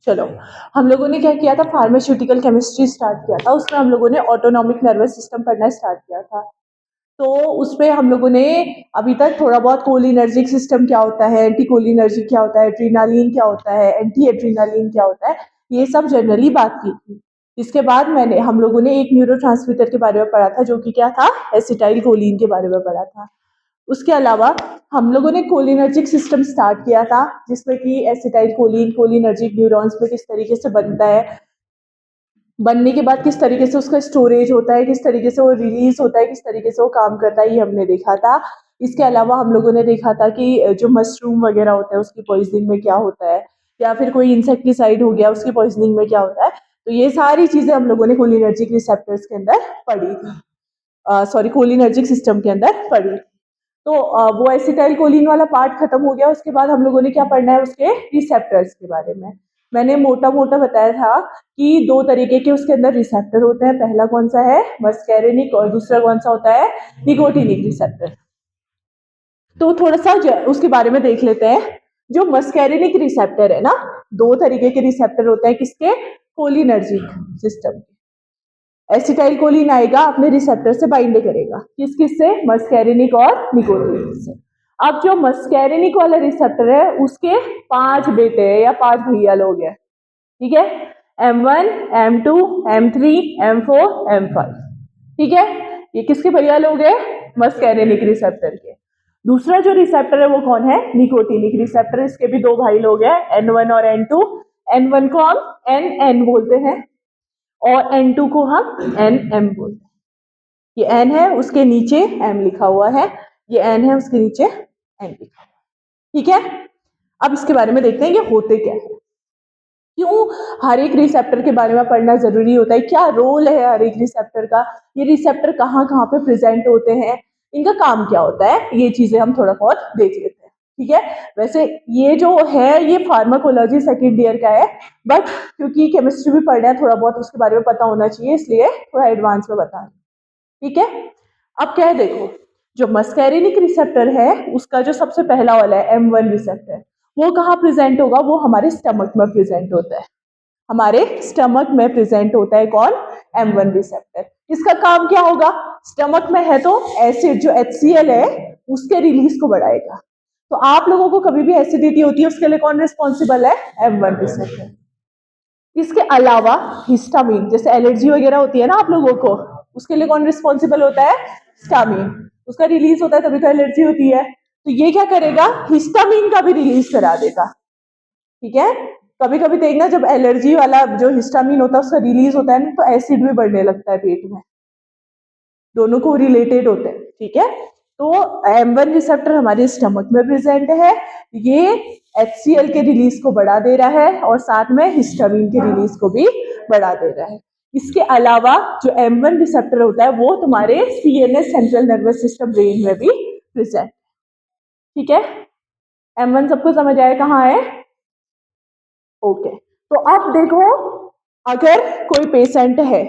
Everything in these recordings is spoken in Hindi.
चलो, हम लोगों ने क्या किया था, फार्मास्यूटिकल केमिस्ट्री स्टार्ट किया था। उसमें हम लोगों ने ऑटोनॉमिक नर्वस सिस्टम पढ़ना स्टार्ट किया था। तो उसमें हम लोगों ने अभी तक थोड़ा बहुत कोलिनर्जिक सिस्टम क्या होता है, एंटी कोलिनर्जिक क्या होता है, एड्रीनालिन क्या होता है, एंटी एड्रीनालिन क्या होता है, ये सब जनरली बात की थी। इसके बाद हम लोगों ने एक न्यूरोट्रांसमीटर के बारे में पढ़ा था, जो कि क्या था, एसिटाइल कोलिन के बारे में पढ़ा था। उसके अलावा हम लोगों ने कोलिनर्जिक सिस्टम स्टार्ट किया था, जिसमें कि एसिटाइल कोलिन कोलिनर्जिक न्यूरॉन्स में किस तरीके से बनता है, बनने के बाद किस तरीके से उसका स्टोरेज होता है, किस तरीके से वो रिलीज होता है, किस तरीके से वो काम करता है, ये हमने देखा था। इसके अलावा हम लोगों ने देखा था कि जो मशरूम वगैरह होता है उसकी पॉइजनिंग में क्या होता है, या फिर कोई इंसेक्टिसाइड हो गया उसकी पॉइजनिंग में क्या होता है। तो ये सारी चीजें हम लोगों ने कोलिनर्जिक रिसेप्टर्स के अंदर पढ़ी थी, सॉरी कोलिनर्जिक सिस्टम के अंदर पढ़ी। तो वो एसिटाइल कोलिन वाला पार्ट खत्म हो गया। उसके बाद हम लोगों ने क्या पढ़ना है, उसके रिसेप्टर्स के बारे में। मैंने मोटा मोटा बताया था कि दो तरीके के उसके अंदर रिसेप्टर होते हैं। पहला कौन सा है, मस्कैरिनिक, और दूसरा कौन सा होता है, निकोटिनिक रिसेप्टर। तो थोड़ा सा उसके बारे में देख लेते हैं। जो मस्कैरिनिक रिसेप्टर है ना, दो तरीके के रिसेप्टर होते हैं, किसके, कोलिनर्जिक सिस्टम। एसिटाइल कोलिन आएगा, अपने रिसेप्टर से बाइंड करेगा, किस किस से, मस्कैरिनिक और निकोटिनिक से। अब जो मस्कैरिनिक वाला रिसेप्टर है उसके 5 बेटे हैं या 5 भैया लोग हैं, ठीक है, M1, M2, M3, M4, M5, ठीक है। ये किसके भैया लोग हैं, मस्कैरिनिक रिसेप्टर के। दूसरा जो रिसेप्टर है वो कौन है, निकोटिनिक रिसेप्टर। इसके भी दो भाई लोग हैं, N1 और N2। N1 को हम NN बोलते हैं और N2 को हम NM बोलते हैं। ये N है, उसके नीचे M लिखा हुआ है, ये N है, उसके नीचे M लिखा हुआ है, ठीक है। अब इसके बारे में देखते हैं ये होते क्या है, क्यों हर एक रिसेप्टर के बारे में पढ़ना जरूरी होता है, क्या रोल है हर एक रिसेप्टर का, ये रिसेप्टर कहाँ कहाँ पे प्रेजेंट होते हैं, इनका काम क्या होता है, ये चीजें हम थोड़ा बहुत देख लेते हैं, ठीक है। वैसे ये जो है ये फार्माकोलॉजी सेकेंड ईयर का है, बट क्योंकि केमिस्ट्री भी पढ़ना है थोड़ा बहुत उसके बारे में पता होना चाहिए, इसलिए थोड़ा एडवांस में बता रही हूँ, ठीक है। अब क्या है, देखो, जो मस्कैरिनिक रिसेप्टर है उसका जो सबसे पहला वाला है M1 रिसेप्टर, वो कहाँ प्रेजेंट होगा, वो हमारे स्टमक में प्रेजेंट होता है, हमारे स्टमक में प्रेजेंट होता है कौन, M1 रिसेप्टर। इसका काम क्या होगा, स्टमक में है तो एसिड जो HCl है उसके रिलीज को बढ़ाएगा। तो आप लोगों को कभी भी एसिडिटी होती है उसके लिए कौन रिस्पॉन्सिबल है, M1 रिसेप्टर। इसके अलावा हिस्टामिन, जैसे एलर्जी वगैरह होती है ना आप लोगों को, उसके लिए कौन रिस्पॉन्सिबल होता है, हिस्टामिन। उसका रिलीज होता है तभी तो एलर्जी होती है। तो ये क्या करेगा, हिस्टामिन का भी रिलीज करा देगा, ठीक है। कभी कभी देखना जब एलर्जी वाला जो हिस्टामिन होता है उसका रिलीज होता है ना, तो एसिड भी बढ़ने लगता है पेट में, दोनों को रिलेटेड होते हैं, ठीक है। तो M1 रिसेप्टर हमारे स्टमक में प्रेजेंट है, ये HCl के रिलीज को बढ़ा दे रहा है और साथ में हिस्टामिन के रिलीज को भी बढ़ा दे रहा है। इसके अलावा जो M1 रिसेप्टर होता है वो तुम्हारे CNS central nervous system brain में भी प्रेजेंट, ठीक है। M1 सबको समझ आया कहाँ है, ओके। तो अब देखो, अगर कोई पेशेंट है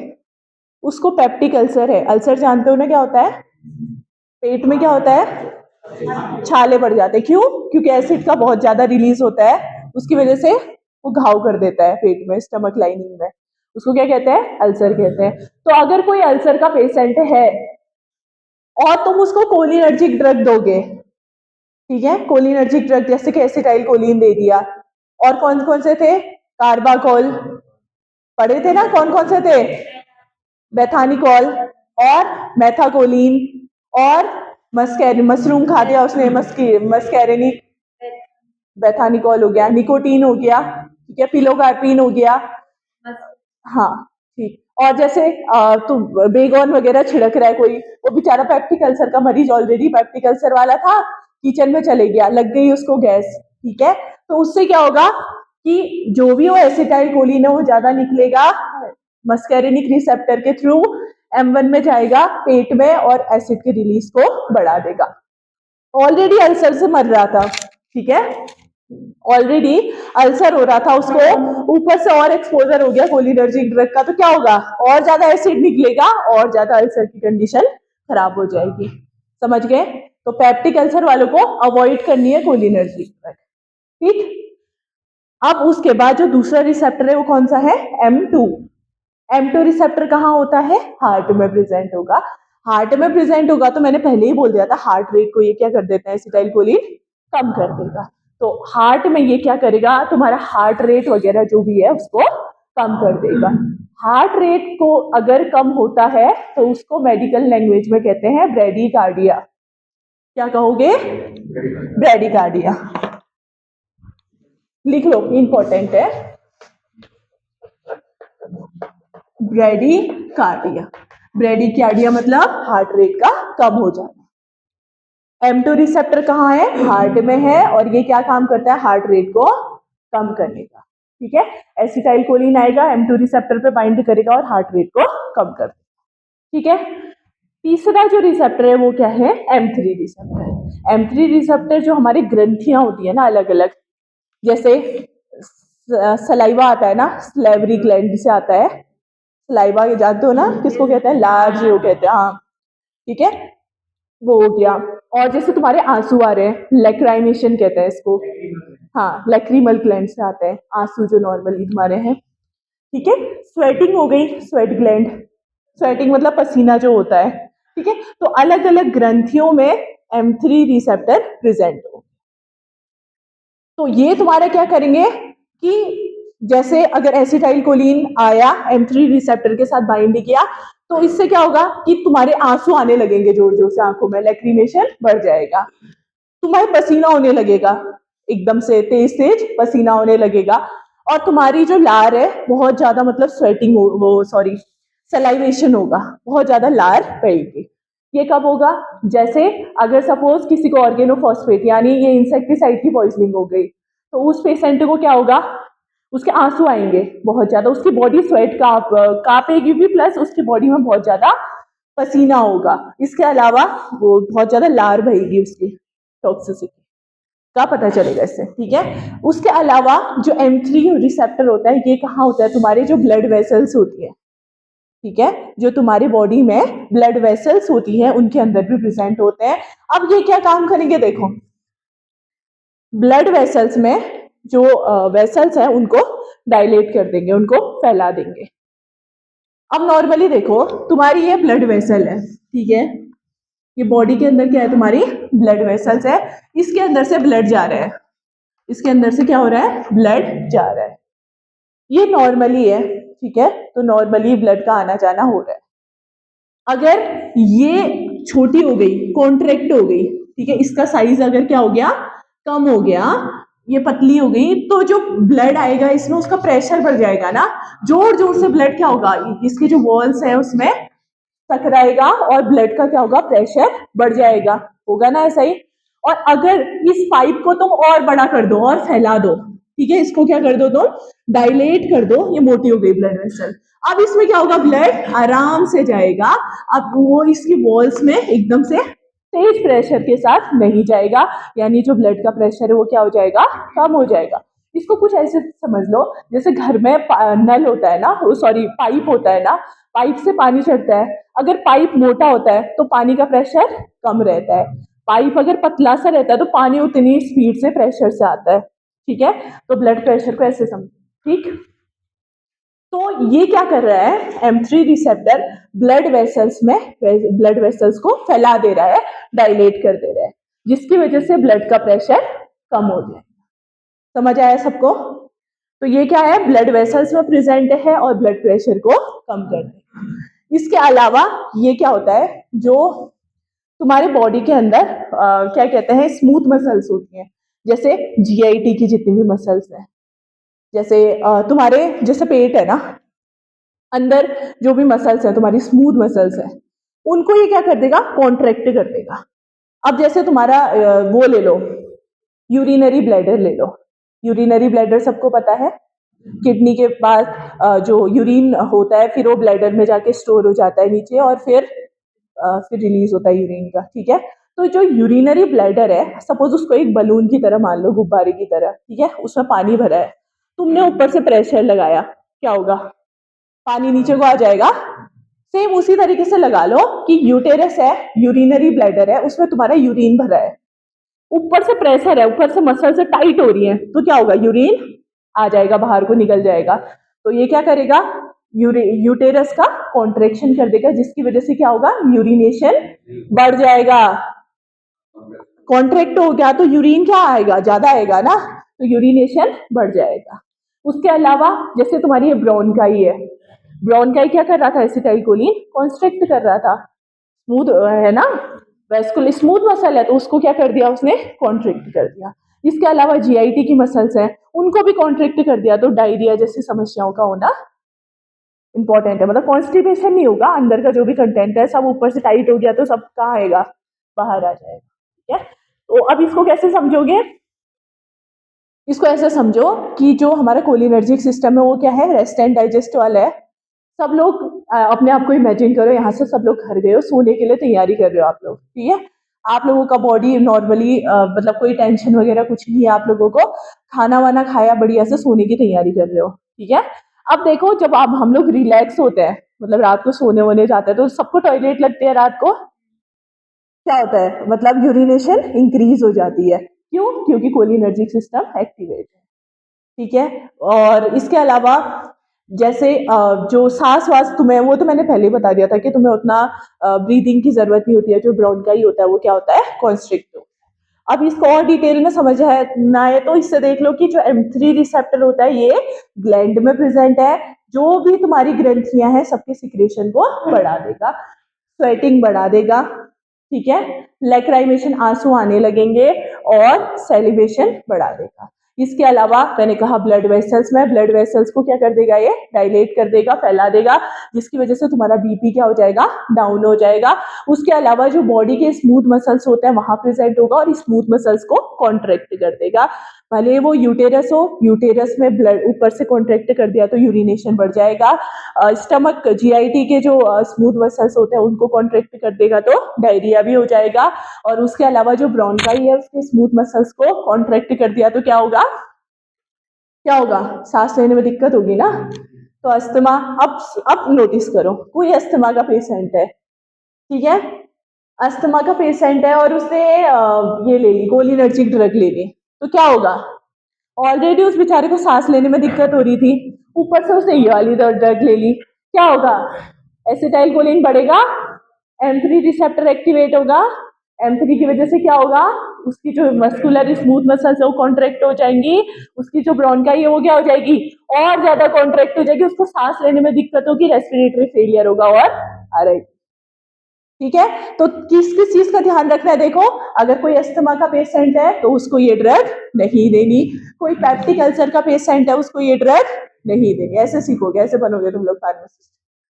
उसको पेप्टिक अल्सर है, अल्सर जानते हो ना क्या होता है, पेट में क्या होता है, छाले पड़ जाते हैं, क्यों, क्योंकि एसिड का बहुत ज्यादा रिलीज होता है, उसकी वजह से वो घाव कर देता है पेट में, स्टमक लाइनिंग में, उसको क्या कहते हैं, अल्सर कहते हैं। तो अगर कोई अल्सर का पेशेंट है और तुम उसको कोलिनर्जिक ड्रग दोगे, ठीक है, कोलिनर्जिक ड्रग जैसे कि एसिटाइल कोलिन दे दिया, और कौन कौन से थे, कार्बाकोल पढ़े थे ना, कौन कौन से थे, बेथानिकॉल और मेथाकोलिन, और मशरूम खा दिया उसने, मस्कैरिनिक, बेथानिकॉल हो गया, निकोटीन हो गया, ठीक है, पिलोकार्पिन हो गया, हाँ ठीक। और जैसे तू बेगोन वगैरह छिड़क रहा है कोई, वो बेचारा पेप्टिक अल्सर का मरीज ऑलरेडी पेप्टिक अल्सर वाला था, किचन में चले गया, लग गई उसको गैस, ठीक है। तो उससे क्या होगा कि जो भी वो एसिटाइल कोलिन है वो ज्यादा निकलेगा, मस्कैरिनिक रिसेप्टर के थ्रू M1 में जाएगा पेट में और एसिड के रिलीज को बढ़ा देगा। ऑलरेडी अल्सर से मर रहा था, ठीक है, ऑलरेडी अल्सर हो रहा था उसको, ऊपर से और एक्सपोजर हो गया कोलिनर्जिक ड्रग का, तो क्या होगा, और ज्यादा एसिड निकलेगा और ज्यादा अल्सर की कंडीशन खराब हो जाएगी, समझ गए। तो पेप्टिक अल्सर वालों को अवॉइड करनी है कोलिनर्जिक ड्रग, ठीक। अब उसके बाद जो दूसरा रिसेप्टर है वो कौन सा है, M2। M2 रिसेप्टर कहाँ होता है, हार्ट में प्रेजेंट होगा। हार्ट में प्रेजेंट होगा तो मैंने पहले ही बोल दिया था हार्ट रेट को ये क्या कर देता है, एसिटाइलकोलिन कम कर देगा। तो हार्ट में ये क्या करेगा, तुम्हारा हार्ट रेट वगैरह जो भी है उसको कम कर देगा। हार्ट रेट को अगर कम होता है तो उसको मेडिकल लैंग्वेज में कहते हैं ब्रेडिकार्डिया। क्या कहोगे, ब्रेडिकार्डिया। लिख लो, इंपॉर्टेंट है, ब्रेडिकार्डिया। ब्रेडिकार्डिया मतलब हार्ट रेट का कम हो जाना। M2 रिसेप्टर कहाँ है, हार्ट में है, और ये क्या काम करता है, हार्ट रेट को कम करने का। ठीक है, एसिटाइलकोलिन आएगा, M2 रिसेप्टर पे बाइंड करेगा और हार्ट रेट को कम कर देगा। ठीक है, तीसरा जो रिसेप्टर है वो क्या है, M3 रिसेप्टर। M3 रिसेप्टर जो हमारी ग्रंथियां होती है ना अलग अलग, जैसे सलाइवा आता है ना, स्लेवरी ग्लैंड से आता है। सलाइवा ये जानते हो ना किसको कहते हैं, लार्ज वो कहते हैं, हाँ ठीक है, वो हो गया। और जैसे तुम्हारे आंसू आ रहे हैं, लेक्राइमेशन कहते हैं इसको, हाँ लेक्रीमल ग्लैंड से आते हैं आंसू जो नॉर्मली तुम्हारे हैं। ठीक है, स्वेटिंग हो गई, स्वेट ग्लैंड, स्वेटिंग मतलब पसीना जो होता है। ठीक है, तो अलग अलग ग्रंथियों में M3 रिसेप्टर प्रेजेंट हो। तो ये तुम्हारा क्या करेंगे कि जैसे अगर एसिटाइलकोलिन आया, M3 रिसेप्टर के साथ बाइंड किया, तो इससे क्या होगा कि तुम्हारे आंसू आने लगेंगे जोर जोर से आंखों में, लैक्रिमेशन बढ़ जाएगा, तुम्हारे पसीना होने लगेगा, एकदम से तेज तेज पसीना होने लगेगा, और तुम्हारी जो लार है बहुत ज्यादा मतलब स्वेटिंग हो, वो सॉरी सलाइवेशन होगा, बहुत ज्यादा लार बहेगी। ये कब होगा, जैसे अगर सपोज किसी को ऑर्गेनोफॉस्फेट यानी ये इंसेक्टिसाइड की पॉइजनिंग हो गई, तो उस पेशेंट को क्या होगा, उसके आंसू आएंगे बहुत ज्यादा, उसकी बॉडी स्वेट कांपेगी भी, प्लस उसकी बॉडी में बहुत ज्यादा पसीना होगा। इसके अलावा वो बहुत ज्यादा लार बहेगी उसकी टॉक्सिसिटी का पता चलेगा इससे। ठीक है, उसके अलावा जो M3 रिसेप्टर होता है ये कहाँ होता है, तुम्हारे जो ब्लड वेसल्स होती है, ठीक है, जो तुम्हारी बॉडी में ब्लड वेसल्स होती है उनके अंदर भी प्रेजेंट होते हैं। अब ये क्या काम करेंगे, देखो ब्लड वेसल्स में जो वेसल्स है उनको डायलेट कर देंगे, उनको फैला देंगे। अब नॉर्मली देखो तुम्हारी ये ब्लड वेसल है, ठीक है, ये बॉडी के अंदर क्या है, तुम्हारी ब्लड वेसल्स है, इसके अंदर से ब्लड जा रहा है, इसके अंदर से क्या हो रहा है, ब्लड जा रहा है, ये नॉर्मली है। ठीक है, तो नॉर्मली ब्लड का आना जाना हो रहा है। अगर ये छोटी हो गई, कॉन्ट्रैक्ट हो गई, ठीक है, इसका साइज अगर क्या हो गया, कम हो गया, ये पतली हो गई, तो जो ब्लड आएगा इसमें उसका प्रेशर बढ़ जाएगा ना, जोर जोर से ब्लड क्या होगा, इसके जो वॉल्स है उसमें टकराएगा और ब्लड का क्या होगा, प्रेशर बढ़ जाएगा, होगा ना ऐसा ही। और अगर इस पाइप को तुम और बड़ा कर दो और फैला दो, ठीक है, इसको क्या कर दो तुम, डायलेट कर दो, ये मोटी हो गई ब्लड वेसल, अब इसमें क्या होगा, ब्लड आराम से जाएगा, अब वो इसकी वॉल्स में एकदम से तेज प्रेशर के साथ नहीं जाएगा, यानी जो ब्लड का प्रेशर है वो क्या हो जाएगा, कम हो जाएगा। इसको कुछ ऐसे समझ लो जैसे घर में नल होता है ना, सॉरी पाइप होता है ना, पाइप से पानी चढ़ता है, अगर पाइप मोटा होता है तो पानी का प्रेशर कम रहता है, पाइप अगर पतला सा रहता है तो पानी उतनी स्पीड से प्रेशर से आता है। ठीक है, तो ब्लड प्रेशर को ऐसे समझो। ठीक, तो ये क्या कर रहा है, M3 रिसेप्टर ब्लड वेसल्स में, ब्लड वेसल्स को फैला दे रहा है, डायलेट कर दे रहा है, जिसकी वजह से ब्लड का प्रेशर कम हो जाए। समझ आया सबको, तो ये क्या है, ब्लड वेसल्स में प्रेजेंट है और ब्लड प्रेशर को कम कर दे। इसके अलावा ये क्या होता है, जो तुम्हारे बॉडी के अंदर क्या कहते हैं, स्मूथ मसल्स होती हैं, जैसे GIT की जितनी भी मसल्स हैं, जैसे तुम्हारे जैसे पेट है ना, अंदर जो भी मसल्स है तुम्हारी स्मूथ मसल्स है, उनको ये क्या कर देगा, कॉन्ट्रैक्ट कर देगा। अब जैसे तुम्हारा वो ले लो, यूरिनरी ब्लैडर ले लो, यूरिनरी ब्लैडर सबको पता है, किडनी के पास जो यूरिन होता है फिर वो ब्लैडर में जाके स्टोर हो जाता है नीचे, और फिर रिलीज होता है यूरिन का। ठीक है, तो जो यूरिनरी ब्लैडर है, सपोज उसको एक बलून की तरह मान लो, गुब्बारे की तरह, ठीक है, उसमें पानी भरा है, तुमने ऊपर से प्रेशर लगाया, क्या होगा, पानी नीचे को आ जाएगा। सेम उसी तरीके से लगा लो कि यूटेरस है, यूरिनरी ब्लैडर है, उसमें तुम्हारा यूरिन भरा है, ऊपर से प्रेशर है, ऊपर से मसल से टाइट हो रही है, तो क्या होगा, यूरिन आ जाएगा, बाहर को निकल जाएगा। तो ये क्या करेगा, यूटेरस का कॉन्ट्रेक्शन कर देगा, जिसकी वजह से क्या होगा, यूरिनेशन बढ़ जाएगा। कॉन्ट्रैक्ट हो गया तो यूरिन क्या आएगा, ज्यादा आएगा ना, तो यूरिनेशन बढ़ जाएगा। उसके अलावा जैसे तुम्हारी ये ब्रोंकाई है, ब्रोंकाई क्या कर रहा था, एसिटाइलकोलिन कॉन्स्ट्रिक्ट कर रहा था, स्मूथ है ना, वेस्कुलर स्मूथ मसल है, तो उसको क्या कर दिया उसने, कॉन्ट्रैक्ट कर दिया। इसके अलावा जीआईटी की मसल्स हैं, उनको भी कॉन्ट्रैक्ट कर दिया, तो डायरिया जैसी समस्याओं का होना इंपॉर्टेंट है। मतलब कॉन्स्टिपेशन नहीं होगा, अंदर का जो भी कंटेंट है सब ऊपर से टाइट हो गया तो सब कहाँ आएगा, बाहर आ जाएगा। ठीक है, तो अब इसको कैसे समझोगे, इसको ऐसे समझो कि जो हमारा कोलिनर्जिक सिस्टम है वो क्या है, रेस्ट एंड डाइजेस्ट वाला है। सब लोग अपने आप को इमेजिन करो, यहाँ से सब लोग घर गए हो, सोने के लिए तैयारी कर रहे हो आप लोग, ठीक है। आप लोगों का बॉडी नॉर्मली मतलब कोई टेंशन वगैरह कुछ नहीं है आप लोगों को, खाना वाना खाया, बढ़िया से सोने की तैयारी कर रहे हो, ठीक है। अब देखो जब आप हम लोग रिलैक्स होते हैं, मतलब रात को सोने वोने जाते हैं, तो सबको टॉयलेट लगते हैं रात को, क्या होता है, मतलब यूरिनेशन इंक्रीज हो जाती है। क्यों, क्योंकि कोलिनर्जिक सिस्टम एक्टिवेट है, ठीक है। और इसके अलावा जैसे जो सांस वास तुम्हें, वो तो मैंने पहले ही बता दिया था कि तुम्हें उतना ब्रीदिंग की जरूरत नहीं होती है, जो ब्रोंकाई होता है वो क्या होता है, कॉन्स्ट्रिक्ट होता है। अब इसको और डिटेल में समझ है ना है तो इससे देख लो कि जो M3 रिसेप्टर होता है ये ग्लैंड में प्रेजेंट है, जो भी तुम्हारी ग्रंथियां हैं सबके सिक्रेशन को बढ़ा देगा, स्वेटिंग बढ़ा देगा, ठीक है, लैक्राइमेशन आंसू आने लगेंगे, और सेलिब्रेशन बढ़ा देगा। इसके अलावा मैंने कहा ब्लड वेसल्स में, ब्लड वेसल्स को क्या कर देगा, ये डायलेट कर देगा, फैला देगा, जिसकी वजह से तुम्हारा बीपी क्या हो जाएगा, डाउन हो जाएगा। उसके अलावा जो बॉडी के स्मूथ मसल्स होते हैं वहां प्रेजेंट होगा, और स्मूथ मसल्स को कॉन्ट्रैक्ट कर देगा। भले वो यूटेरस हो, यूटेरस में ब्लड ऊपर से कॉन्ट्रैक्ट कर दिया तो यूरिनेशन बढ़ जाएगा। स्टमक जीआईटी के जो स्मूथ मसल्स होते हैं उनको कॉन्ट्रैक्ट कर देगा तो डायरिया भी हो जाएगा। और उसके अलावा जो ब्रोंकाई है उसके स्मूथ मसल्स को कॉन्ट्रैक्ट कर दिया तो क्या होगा, क्या होगा, सांस लेने में दिक्कत होगी ना, तो अस्थमा। अब नोटिस करो, कोई अस्थमा का पेशेंट है, ठीक है, अस्थमा का पेशेंट है और उसने ये ले ली, कोलिनर्जिक ड्रग ले ली, तो क्या होगा, ऑलरेडी उस बेचारे को सांस लेने में दिक्कत हो रही थी, ऊपर से उसने ये वाली ड्रग ले ली, क्या होगा, एसिटाइलकोलिन बढ़ेगा, M3 रिसेप्टर एक्टिवेट होगा, M3 की वजह से क्या होगा, उसकी जो मस्कुलर स्मूथ मसल्स है वो कॉन्ट्रैक्ट हो जाएंगी, उसकी जो ब्रोंकाई है वो क्या हो जाएगी, और ज्यादा कॉन्ट्रैक्ट हो जाएगी, उसको सांस लेने में दिक्कत होगी, रेस्पिरेटरी फेलियर होगा और आ रही, ठीक है। तो किस किस चीज का ध्यान रखना है, देखो अगर कोई अस्थमा का पेशेंट है तो उसको ये ड्रग नहीं देनी, कोई पेप्टिक अल्सर का पेशेंट है उसको ये ड्रग नहीं देनी, ऐसे सीखोगे, ऐसे बनोगे तुम लोग फार्मासिस्ट,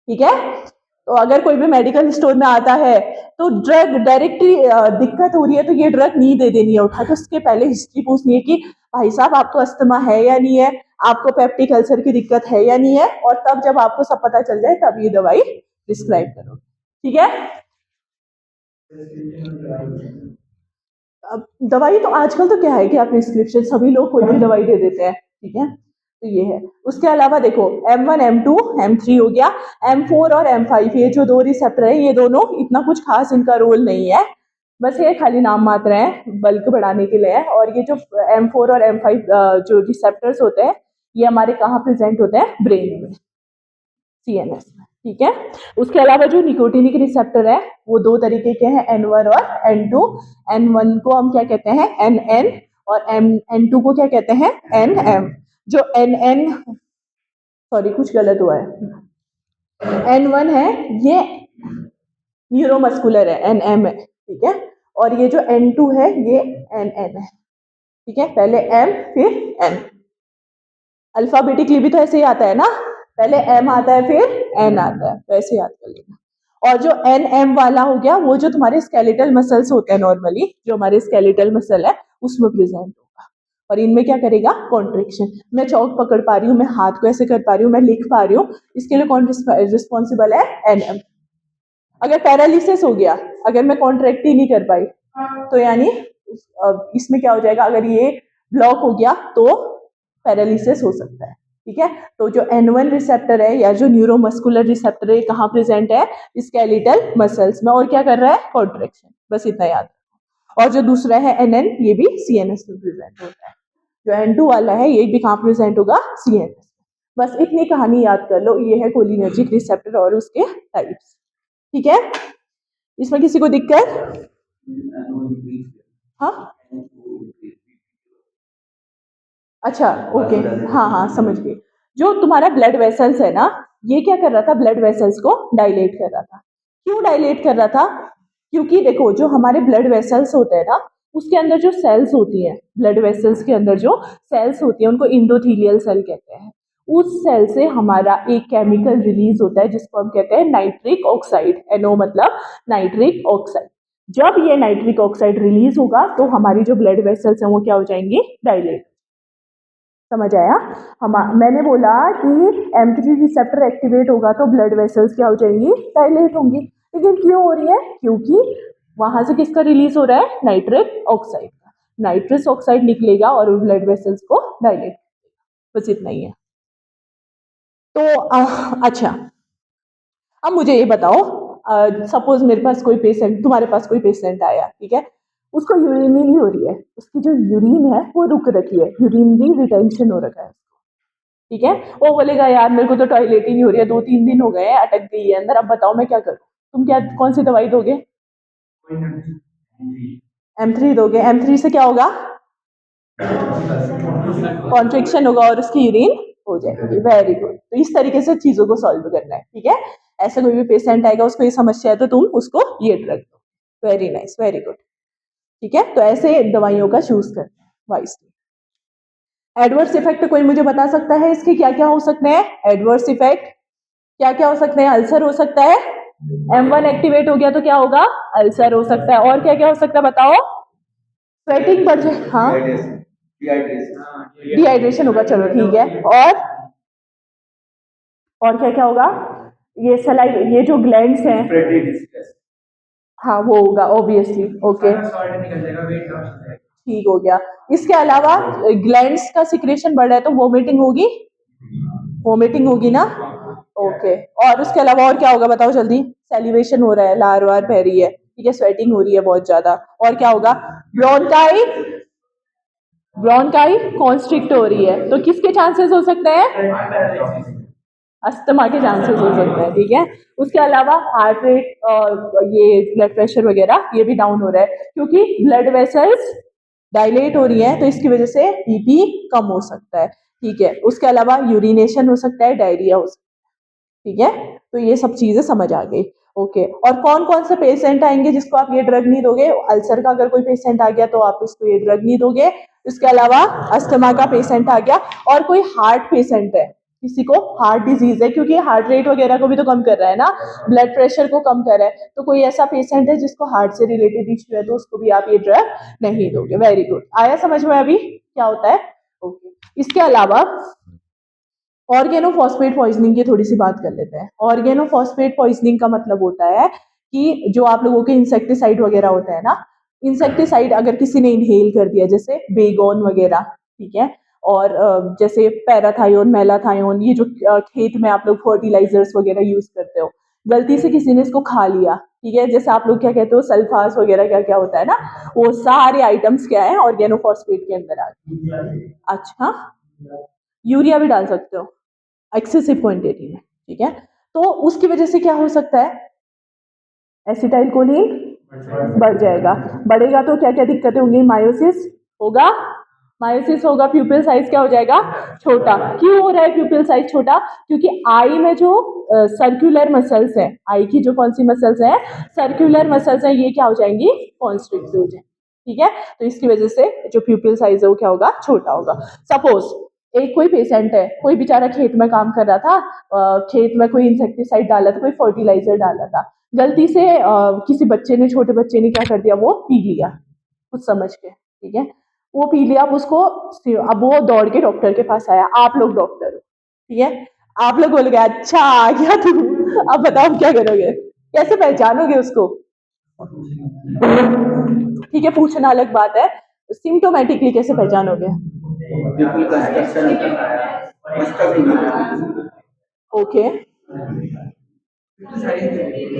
ठीक है। तो अगर कोई भी मेडिकल स्टोर में आता है तो ड्रग डायरेक्टली दिक्कत हो रही है तो ये ड्रग नहीं दे देनी है, उठा के उसके पहले हिस्ट्री पूछनी है कि भाई साहब आपको अस्थमा है या नहीं है, आपको पेप्टिक अल्सर की दिक्कत है या नहीं है, और तब जब आपको सब पता चल जाए तब ये दवाई प्रिस्क्राइब करो, ठीक है। अब दवाई तो आजकल तो क्या है कि आप प्रिस्क्रिप्शन सभी लोग कोई भी दवाई दे देते हैं, ठीक है, तो ये है। उसके अलावा देखो M1 M2 M3 हो गया, M4 और M5 ये जो दो रिसेप्टर है ये दोनों इतना कुछ खास इनका रोल नहीं है, बस ये खाली नाम मात्र है, बल्क बढ़ाने के लिए है। और ये जो M4 और M5 जो रिसेप्टर्स होते हैं ये हमारे कहाँ प्रेजेंट होते हैं, ब्रेन में, CNS में, ठीक है। उसके अलावा जो निकोटिनिक रिसेप्टर है वो दो तरीके के हैं, N1 और N2। N1 को हम क्या कहते हैं, NN, और N2 को क्या कहते हैं, NM। जो NN, सॉरी कुछ गलत हुआ है, N1 है ये न्यूरोमस्कुलर है, NM है, ठीक है। और ये जो N2 है ये NN है, ठीक है, पहले M फिर N, अल्फाबेटिकली भी तो ऐसे ही आता है ना, पहले M आता है फिर N आता है, वैसे याद कर लेना। और जो NM वाला हो गया वो जो तुम्हारे स्केलेटल मसल्स होते हैं, नॉर्मली जो हमारे स्केलेटल मसल है उसमें प्रेजेंट होगा, और इनमें क्या करेगा, कॉन्ट्रिक्शन। मैं चौक पकड़ पा रही हूँ, मैं हाथ को ऐसे कर पा रही हूँ, मैं लिख पा रही हूँ, इसके लिए कौन रिस्पॉन्सिबल है, NM। अगर पैरालिसिस हो गया, अगर मैं कॉन्ट्रैक्ट ही नहीं कर पाई तो यानी इसमें क्या हो जाएगा, अगर ये ब्लॉक हो गया तो पैरालिसिस हो सकता है, ठीक है। तो जो N1 रिसेप्टर है या जो न्यूरोमस्कुलर रिसेप्टर है कहाँ प्रेजेंट है, स्केलेटल मसल्स में, और क्या कर रहा है, कॉन्ट्रैक्शन, बस इतना याद रखो। और जो दूसरा है NN ये भी CNS में प्रेजेंट होता है। जो N2 वाला है ये भी कहाँ प्रेजेंट होगा, CNS। बस इतनी कहानी याद कर लो, ये है कोलिनर्जिक रिसेप्टर और उसके टाइप्स। ठीक है, इसमें किसी को दिक्कत? हाँ अच्छा ओके, हाँ हाँ समझ गई। जो तुम्हारा ब्लड वेसल्स है ना, ये क्या कर रहा था, ब्लड वेसल्स को डायलेट कर रहा था। क्यों डायलेट कर रहा था? क्योंकि देखो जो हमारे ब्लड वेसल्स होते हैं ना, उसके अंदर जो सेल्स होती हैं, ब्लड वेसल्स के अंदर जो सेल्स होती हैं उनको इंडोथीलियल सेल कहते हैं। उस सेल से हमारा एक केमिकल रिलीज होता है जिसको हम कहते हैं नाइट्रिक ऑक्साइड, NO मतलब नाइट्रिक ऑक्साइड। जब ये नाइट्रिक ऑक्साइड रिलीज होगा तो हमारी जो ब्लड वेसल्स हैं वो क्या हो जाएंगी, डायलेट। समझ आया? हम मैंने बोला कि M3 रिसेप्टर एक्टिवेट होगा तो ब्लड वेसल्स क्या हो जाएंगी, डायलेट होंगी। लेकिन क्यों हो रही है? क्योंकि वहां से किसका रिलीज हो रहा है, नाइट्रिक ऑक्साइड का। नाइट्रस ऑक्साइड निकलेगा और ब्लड वेसल्स को डायलेट करेगा। बस इतना ही है। तो अच्छा, अब मुझे ये बताओ, सपोज मेरे पास कोई पेशेंट, तुम्हारे पास कोई पेशेंट आया, ठीक है, उसको यूरिन नहीं हो रही है, उसकी जो यूरिन है वो रुक रखी है, यूरिन भी रिटेंशन हो रखा है, ठीक है। वो बोलेगा यार मेरे को तो टॉयलेट ही नहीं हो रही है, 2-3 दिन हो गए हैं, अटक गई है अंदर, अब बताओ मैं क्या करूं। तुम क्या, कौन सी दवाई दोगे? M3 दोगे। M3 से क्या होगा, कॉन्ट्रिक्शन होगा और उसकी यूरिन हो जाएगी। Very good. तो इस तरीके से चीजों को सॉल्व करना है, ठीक है। ऐसा कोई भी पेशेंट आएगा उसको ये समस्या है तो तुम उसको ये ड्रग दो। Very nice, very good. ठीक है, तो ऐसे दवाइयों का चूज करना है वाइसली। एडवर्स इफेक्ट कोई मुझे बता सकता है इसके क्या क्या हो सकते हैं? एडवर्स इफेक्ट क्या क्या हो सकते हैं? अल्सर हो सकता है, M1 एक्टिवेट हो गया तो क्या होगा, अल्सर हो सकता है। और क्या क्या हो सकता है बताओ? स्वेटिंग बढ़ जाए, हाँ डिहाइड्रेशन होगा, चलो ठीक है। और क्या क्या होगा? ये सलाइव, ये जो ग्लैंड्स हैं, हाँ वो होगा ऑब्वियसली, ओके ठीक हो गया। इसके अलावा ग्लैंड्स का सिक्रेशन बढ़ रहा है तो वोमिटिंग होगी, वोमिटिंग होगी ना, ओके। और उसके अलावा और क्या होगा बताओ जल्दी? सेलिवेशन हो रहा है, लार वार बह रही है, ठीक है, स्वेटिंग हो रही है बहुत ज्यादा। और क्या होगा? ब्रोंकाई, ब्रोंकाई कॉन्स्ट्रिक्ट हो रही है तो किसके चांसेस हो सकते हैं? अस्थमा के चांसेस हो सकते हैं, ठीक है। उसके अलावा हार्ट रेट और ये ब्लड प्रेशर वगैरह ये भी डाउन हो रहा है क्योंकि ब्लड वेसल्स डायलेट हो रही है तो इसकी वजह से BP कम हो सकता है, ठीक है। उसके अलावा यूरिनेशन हो सकता है, डायरिया हो सकता है, ठीक है। तो ये सब चीजें समझ आ गई, ओके। और कौन कौन से पेशेंट आएंगे जिसको आप ये ड्रग नहीं दोगे? अल्सर का अगर कोई पेशेंट आ गया तो आप इसको ये ड्रग नहीं दोगे। इसके अलावा अस्थमा का पेशेंट आ गया, और कोई हार्ट पेशेंट है, किसी को हार्ट डिजीज है, क्योंकि हार्ट रेट वगैरह को भी तो कम कर रहा है ना, ब्लड प्रेशर को कम कर रहा है, तो कोई ऐसा पेशेंट है जिसको हार्ट से रिलेटेड इश्यू है तो उसको भी आप ये ड्रग नहीं दोगे। वेरी गुड, आया समझ में अभी क्या होता है, ओके। इसके अलावा ऑर्गेनोफॉस्फेट पॉइजनिंग की थोड़ी सी बात कर लेते हैं। ऑर्गेनोफॉस्फेट पॉइजनिंग का मतलब होता है कि जो आप लोगों के इंसेक्टिसाइड वगैरह होता है ना, इंसेक्टिसाइड अगर किसी ने इनहेल कर दिया, जैसे बेगोन वगैरह, ठीक है, और जैसे पैराथायोन, मेलाथायोन, ये जो खेत में आप लोग फर्टिलाइजर्स वगैरह यूज करते हो, गलती से किसी ने इसको खा लिया, ठीक है, जैसे आप लोग क्या कहते हो सल्फास वगैरह, क्या क्या होता है ना, वो सारे आइटम्स क्या है ऑर्गेनोफॉस्फेट के अंदर आ गए। अच्छा, यूरिया भी डाल सकते हो एक्सेसिव क्वांटिटी में, ठीक है। तो उसकी वजह से क्या हो सकता है? एसिटाइल कोलिन बढ़ जाएगा, बढ़ेगा तो क्या क्या दिक्कतें होंगी? मायोसिस होगा, मायोसिस होगा, प्यूपिल साइज क्या हो जाएगा? छोटा। क्यों हो रहा है प्यूपिल साइज छोटा? क्योंकि आई में जो सर्कुलर मसल्स है, आई की जो कौन सी मसल्स है, सर्कुलर मसल्स है, ये क्या हो जाएंगी? कॉन्स्ट्रिक्ट हो जाएंगी, ठीक है। तो इसकी वजह से जो प्यूपिल साइज है वो क्या होगा? छोटा होगा। सपोज एक कोई पेशेंट है, कोई बेचारा खेत में काम कर रहा था, खेत में कोई इंसेक्टिसाइड डाला था, कोई फर्टिलाइजर डाला था, गलती से किसी बच्चे ने, छोटे बच्चे ने क्या कर दिया, वो पी लिया कुछ समझ के, ठीक है, वो पी लिया। अब उसको, अब वो दौड़ के डॉक्टर के पास आया, आप लोग डॉक्टर हो, ठीक है, आप लोग बोलोगे अच्छा आ गया तू, अब बताओ क्या करोगे, कैसे पहचानोगे उसको? ठीक है, पूछना अलग बात है, सिम्टोमेटिकली कैसे पहचानोगे? ओके,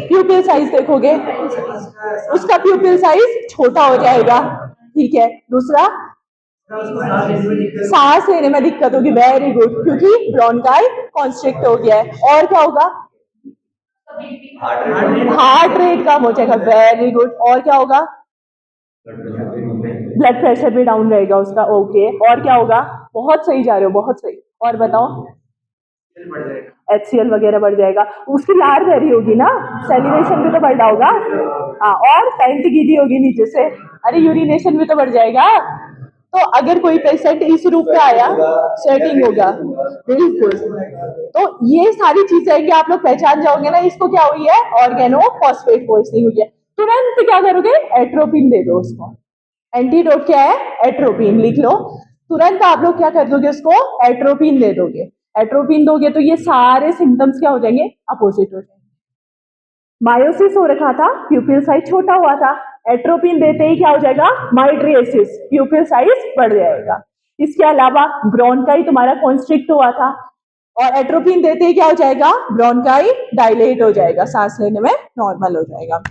प्यूपिल साइज देखोगे, उसका प्यूपिल साइज छोटा हो जाएगा, ठीक है। दूसरा, सांस लेने में दिक्कत होगी, वेरी गुड, क्योंकि ब्रोंकाई कॉन्स्ट्रिक्ट हो गया है। और क्या होगा? हार्ट रेट कम हो जाएगा, वेरी गुड। और क्या होगा? ब्लड प्रेशर भी डाउन रहेगा उसका, ओके। और क्या होगा? बहुत सही जा रहे हो, बहुत सही। और बताओ? HCl वगैरह बढ़ जाएगा, उसकी लार बह होगी ना, सेलिब्रेशन भी तो बढ़ रहा होगा। हाँ, और पैंट गीली होगी नीचे से, अरे यूरिनेशन भी तो बढ़ जाएगा। तो अगर कोई पेशेंट इस रूप में आया, स्वेटिंग होगा, बिल्कुल। तो ये सारी चीजें हैं कि आप लोग पहचान जाओगे ना, इसको क्या हुई है? ऑर्गेनो फॉस्फेट पॉइजनिंग हुई है। तुरंत क्या करोगे? एट्रोपिन दे दो उसको। एंटीडोट क्या है? एट्रोपिन, लिख लो। तुरंत आप लोग क्या कर दोगे? उसको एट्रोपिन दे दोगे। एट्रोपिन दोगे तो ये सारे सिम्टम्स क्या हो जाएंगे? अपोजिट हो जाएंगे। मायोसिस हो रखा था, प्यूपिल साइज छोटा हुआ था, एट्रोपिन देते ही क्या हो जाएगा? माइड्रिएसिस, प्यूपिल साइज बढ़ जाएगा। इसके अलावा ब्रोंकाई तुम्हारा कॉन्स्ट्रिक्ट हुआ था, और एट्रोपिन देते ही क्या हो जाएगा? ब्रोंकाई डायलेट हो जाएगा, सांस लेने में नॉर्मल हो जाएगा।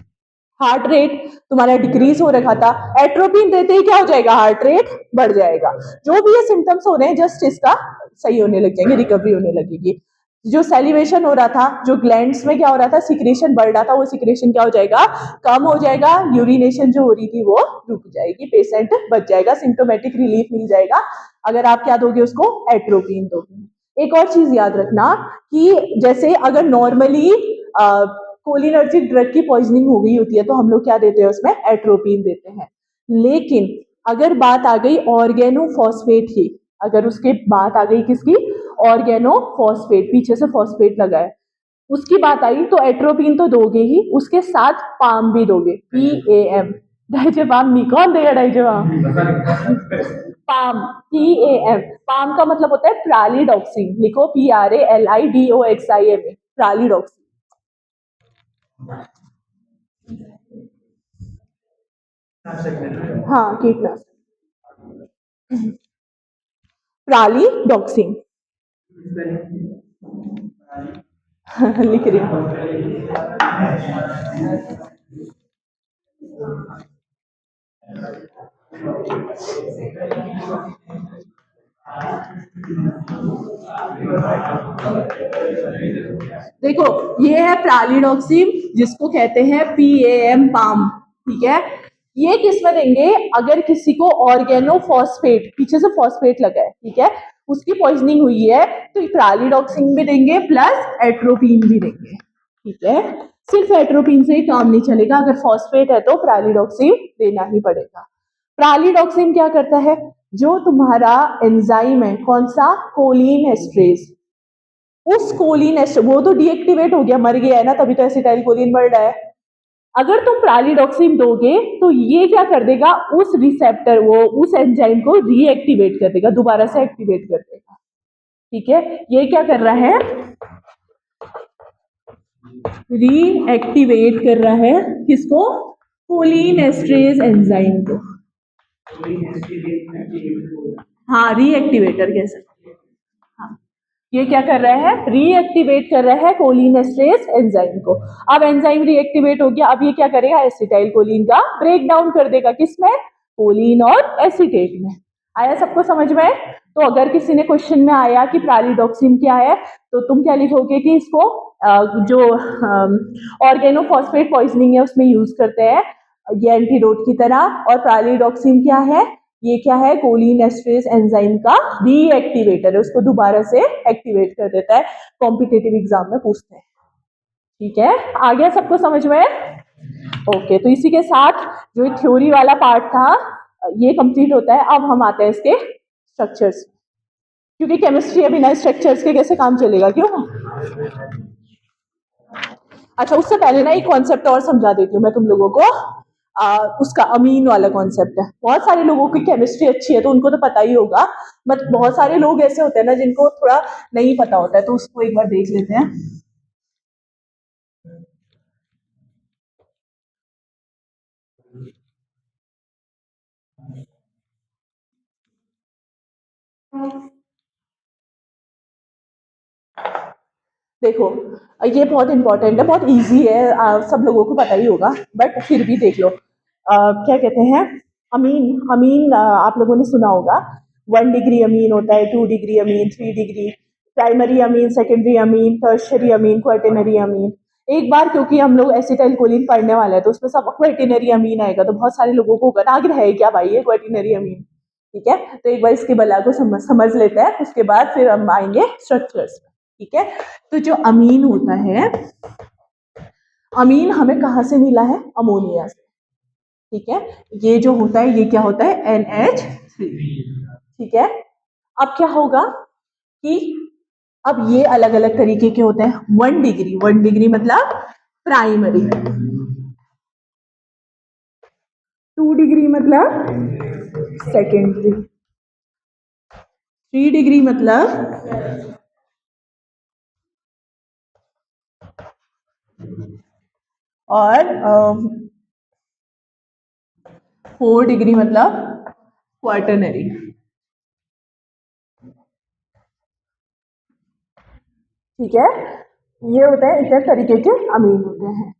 हार्ट रेट तुम्हारा डिक्रीज हो रखा था, एट्रोपिन देते ही क्या हो जाएगा? हार्ट रेट बढ़ जाएगा। जो भी ये सिम्टम्स हो रहे हैं, जस्ट इसका सही होने लग जाएंगे, रिकवरी होने लगेगी। जो सेलिवेशन हो रहा था, जो ग्लैंड्स में क्या हो रहा था, सिक्रेशन बढ़ रहा था, वो सिक्रेशन क्या हो जाएगा? कम हो जाएगा। यूरिनेशन जो हो रही थी वो रुक जाएगी, पेशेंट बच जाएगा, सिम्टोमेटिक रिलीफ मिल जाएगा अगर आप क्या दोगे उसको? एट्रोपिन दोगे। एक और चीज याद रखना कि जैसे अगर नॉर्मली कोलिनर्जिक ड्रग की पॉइजनिंग हो गई होती है तो हम लोग क्या देते हैं उसमें? एट्रोपिन देते हैं। लेकिन अगर बात आ गई ऑर्गेनोफॉस्फेट की, अगर उसके बात आ गई किसकी? ऑर्गेनोफॉस्फेट, पीछे से फॉस्फेट लगा है, उसकी बात आई तो एट्रोपिन तो दोगे ही, उसके साथ पाम भी दोगे, PAM। डाइजेपाम नहीं, कौन देगा डाइजेपाम? Palm, PAM। पाम का मतलब होता है प्रालिडॉक्सिन, लिखो PRALIDOXIN, प्रालिडॉक्सिन। हाँ, कीटनाशक, प्रालिडॉक्सिन। लिख रही हूँ। देखो, ये है प्रालिडॉक्सिन, जिसको कहते हैं PAM, पाम, ठीक है। ये किस में देंगे? अगर किसी को ऑर्गेनोफॉस्फेट, पीछे से फॉस्फेट लगा है, ठीक है, उसकी पॉइजनिंग हुई है, तो प्रालिडॉक्सिन भी देंगे प्लस एट्रोपिन भी देंगे, ठीक है। सिर्फ एट्रोपिन से ही काम नहीं चलेगा, अगर फॉस्फेट है तो प्रालिडॉक्सिन देना ही पड़ेगा। प्रालिडॉक्सिन क्या करता है? जो तुम्हारा एंजाइम है, कौन सा? कोलिन एस्ट्रेज, उस कोलिन एस्टर, वो तो डीएक्टिवेट हो गया, मर गया है ना, तभी तो एसिटाइल कोलिन बढ़ रहा है। अगर तुम प्रालिडॉक्सिन दोगे तो ये क्या कर देगा? उस रिसेप्टर, वो उस एंजाइम को रीएक्टिवेट कर देगा, दोबारा से एक्टिवेट कर देगा, ठीक है। ये क्या कर रहा है? रीएक्टिवेट कर रहा है किसको? कोलिन एस्ट्रेज एंजाइम को। हाँ, रीएक्टिवेटर कह सकते हैं। हाँ, ये क्या कर रहा है? रीएक्टिवेट कर रहा है कोलिन एस्ट्रेज एंजाइम को। अब एंजाइम रीएक्टिवेट हो गया, अब ये क्या करेगा? एसिटाइल कोलिन का ब्रेक डाउन कर देगा, किसमें? कोलिन और एसीटेट में। आया सबको समझ में? तो अगर किसी ने क्वेश्चन में आया कि प्रालिडॉक्सिन क्या है, तो तुम क्या लिखोगे कि इसको जो ऑर्गेनोफॉस्फेट पॉइजनिंग है उसमें यूज करते हैं, ये एंटीडोट की तरह। और प्रालिडॉक्सिन क्या है? ये क्या है? कोलिन एस्ट्रेज एंजाइम का रीएक्टिवेटर है, उसको दोबारा से एक्टिवेट कर देता है, कॉम्पिटिटिव एग्जाम में पूछते हैं, ठीक है। आ गया सबको समझ में? ओके, तो इसी के साथ जो थ्योरी वाला पार्ट था ये कंप्लीट होता है। अब हम आते हैं इसके स्ट्रक्चर्स, क्योंकि केमिस्ट्री है, बिना स्ट्रक्चर्स के कैसे काम चलेगा, क्यों? अच्छा, उससे पहले ना एक कॉन्सेप्ट और समझा देती हूँ मैं तुम लोगों को। उसका अमीन वाला कॉन्सेप्ट है। बहुत सारे लोगों की केमिस्ट्री अच्छी है तो उनको तो पता ही होगा, बट बहुत सारे लोग ऐसे होते हैं ना जिनको थोड़ा नहीं पता होता है, तो उसको एक बार देख लेते हैं। देखो, ये बहुत इंपॉर्टेंट है, बहुत इजी है, सब लोगों को पता ही होगा, बट फिर भी देख लो। क्या कहते हैं? अमीन अमीन आप लोगों ने सुना होगा, 1 डिग्री अमीन होता है, 2 degree amine, 3 degree, primary amine, secondary amine, tertiary amine, quaternary amine. एक बार क्योंकि हम लोग एसिटाइल कोलिन पढ़ने वाले हैं तो उसमें सब क्वाटरनरी अमीन आएगा, तो बहुत सारे लोगों को होगा ना आगे है क्या भाई ये क्वाटरनरी अमीन। ठीक है, तो एक बार इसके बला को समझ लेते हैं, उसके बाद फिर हम आएंगे स्ट्रक्चर्स में। ठीक है, तो जो अमीन होता है, अमीन हमें कहाँ से मिला है? अमोनिया से। ठीक है, ये जो होता है ये क्या होता है? NH3। ठीक है, अब क्या होगा कि अब ये अलग अलग तरीके के होते हैं। 1 डिग्री, 1 डिग्री मतलब प्राइमरी, 2 डिग्री मतलब सेकेंडरी, 3 डिग्री मतलब और 4 डिग्री मतलब क्वार्टरनरी। ठीक है, ये होता है, इतने तरीके के अमीन होते हैं।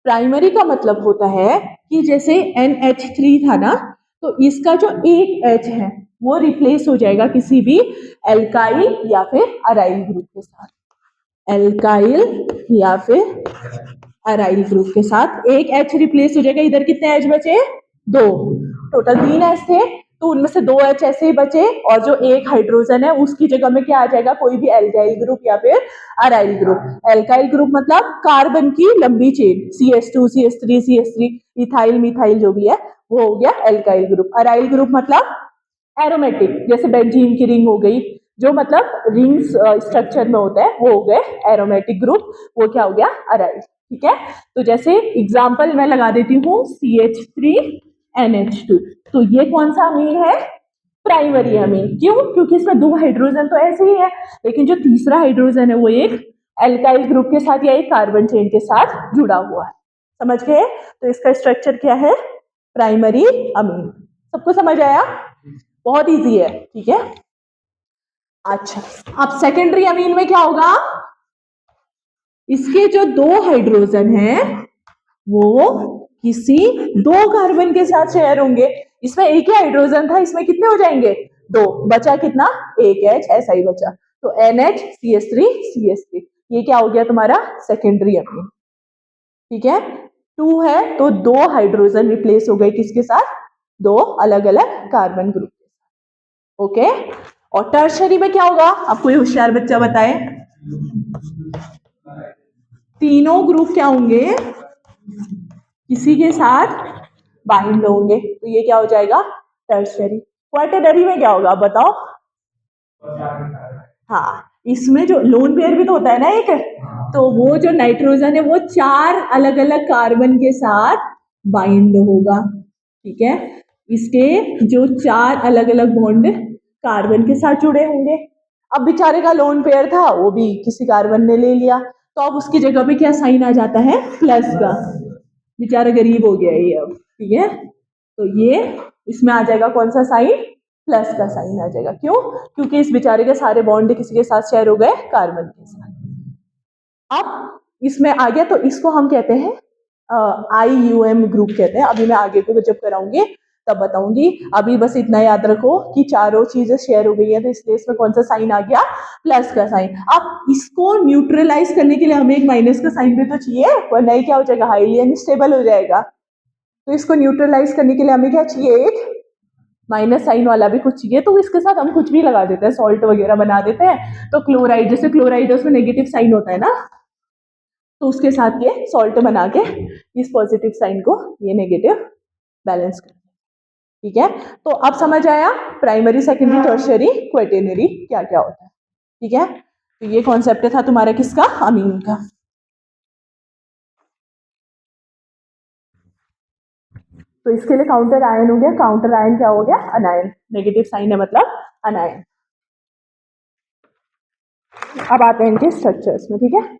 प्राइमरी का मतलब होता है कि जैसे NH3 था ना, तो इसका जो एक H है वो रिप्लेस हो जाएगा किसी भी एल्काइल या फिर अराइल ग्रुप के साथ। एल्काइल या फिर अराइल ग्रुप के साथ एक H रिप्लेस हो जाएगा। इधर कितने H बचे? 2। टोटल 3 H थे, तो उनमें से 2 H ऐसे ही बचे, और जो एक हाइड्रोजन है उसकी जगह में क्या आ जाएगा? कोई भी एल्काइल ग्रुप या फिर अराइल ग्रुप। एल्काइल ग्रुप मतलब कार्बन की लंबी chain, CH2 CH3 CH3, ethyl methyl जो भी है वो हो गया एल्काइल ग्रुप। अराइल ग्रुप मतलब एरोमेटिक, जैसे बेंजीन की रिंग हो गई, जो मतलब रिंग्स स्ट्रक्चर में होता है वो हो गए एरोमेटिक ग्रुप, वो क्या हो गया? अराइल। ठीक है, तो जैसे एग्जांपल मैं लगा देती हूँ, CH3NH2, तो ये कौन सा अमीन है? Primary amine. क्यों? क्योंकि इसमें 2 हाइड्रोजन तो ऐसे ही है, लेकिन जो तीसरा हाइड्रोजन है वो एक एल्काइल ग्रुप के साथ या एक कार्बन चेन के साथ जुड़ा हुआ है। समझ गए? तो इसका स्ट्रक्चर क्या है? Primary amine. सबको समझ आया? बहुत इजी है। ठीक है, अच्छा, अब सेकेंडरी अमीन में क्या होगा? इसके जो 2 हाइड्रोजन हैं वो किसी 2 कार्बन के साथ शेयर होंगे। इसमें एक ही हाइड्रोजन था, इसमें कितने हो जाएंगे? 2। बचा कितना? एक H, ऐसा ही बचा, तो NH CH3CH3, ये क्या हो गया तुम्हारा? Secondary amine. ठीक है, 2 है तो 2 हाइड्रोजन रिप्लेस हो गए किसके साथ? 2 अलग अलग कार्बन ग्रुप। ओके, और टर्शरी में क्या होगा? अब कोई होशियार बच्चा बताए। तीनों ग्रुप क्या होंगे? किसी के साथ बाइंड होंगे, तो ये क्या हो जाएगा? टर्शरी। क्वाटरनरी में क्या होगा बताओ? हाँ, इसमें जो लोन पेयर भी तो होता है ना एक, तो वो जो नाइट्रोजन है वो 4 अलग अलग कार्बन के साथ बाइंड होगा। ठीक है, इसके जो 4 अलग अलग बॉन्ड कार्बन के साथ जुड़े होंगे। अब बेचारे का लोन पेयर था, वो भी किसी कार्बन ने ले लिया, तो अब उसकी जगह पे क्या साइन आ जाता है? प्लस का। बेचारा गरीब हो गया ये अब। ठीक है, तो ये इसमें आ जाएगा कौन सा साइन? प्लस का साइन आ जाएगा। क्यों? क्योंकि इस बेचारे के सारे बॉन्ड किसी के साथ शेयर हो गए? कार्बन के साथ। अब इसमें आ गया, तो इसको हम कहते हैं IUM ग्रुप कहते हैं। अभी मैं आगे को जब कराऊंगी तब बताऊंगी, अभी बस इतना याद रखो कि चारों चीजें शेयर हो गई है, तो इसलिए इसमें कौन सा साइन आ गया? प्लस का साइन। अब इसको न्यूट्रलाइज करने के लिए हमें एक माइनस का साइन भी तो चाहिए, वरना ये क्या हो जाएगा? हाईली अनस्टेबल हो जाएगा। तो इसको न्यूट्रलाइज करने के लिए हमें क्या चाहिए? एक माइनस साइन वाला भी कुछ चाहिए, तो इसके साथ हम कुछ भी लगा देते हैं, सॉल्ट वगैरह बना देते हैं। तो क्लोराइड, जैसे क्लोराइड उसमें नेगेटिव साइन होता है ना, तो उसके साथ ये सॉल्ट बना के इस पॉजिटिव साइन को ये नेगेटिव बैलेंस कर। ठीक है, तो अब समझ आया प्राइमरी सेकेंडरी टर्शियरी क्वाटरनरी क्या क्या होता है। ठीक है, तो ये कॉन्सेप्ट था तुम्हारा किसका? अमीन का। तो इसके लिए काउंटर आयन हो गया, काउंटर आयन क्या हो गया? अनायन। नेगेटिव साइन है मतलब अनायन। अब आते हैं इनके स्ट्रक्चर्स में। ठीक है,